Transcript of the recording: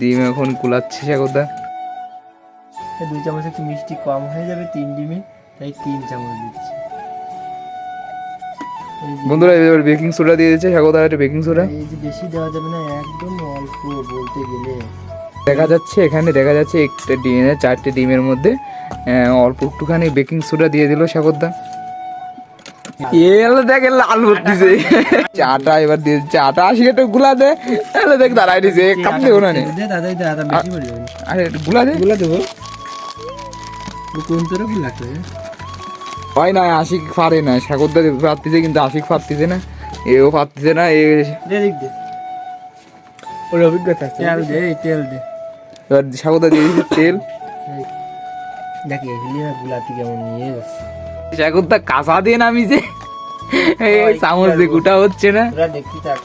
ডিম এখন কুলাচ্ছে সাগরদা। 2 চামচ একটু মিষ্টি কম হয়ে যাবে 3 ডিমে, তাই 3 চামচ দিচ্ছি। বন্ধুরা এবার বেকিং সোডা দিয়ে দিচ্ছে সাগরদা, একটা বেকিং সোডা। এই যে বেশি দেওয়া যাবে না, একদম অল্প বলতে গেলে। দেখা যাচ্ছে এখানে দেখা যাচ্ছে একটা ডিমে 4টে ডিমের মধ্যে অল্প একটুখানি বেকিং সোডা দিয়ে দিল সাগরদা। এলো দেখে লাল ভর্তিছে চাটা এবার দিয়ে দিচ্ছে আটা। 80 একটা গুলা দে, এলো দেখ দাঁড়াই দিছে কাপ দেবো না। দাদা দাদা বেশি পড়ে যাবে। আরে গুলা দে, গুলা দেবো কোন তোরা ভুল লাগবে। হয় না আশিক পারে না, সাগরদা পারতিছে কিন্তু আশিক পারতিছে না, এও পারতিছে না। দে দেখ দে, ওর অভিজ্ঞতা আছে। তেল দে, তেল দে। এবার সাগরদা দিয়ে দিচ্ছে তেল। দেখ এগুলি না গুলাতি কেমন নিয়ে যাচ্ছে। সাগরদা কাঁচা দিয়ে নামিছে, এই চামচ দিয়ে গুটা হচ্ছে না। তোরা দেখতে থাক।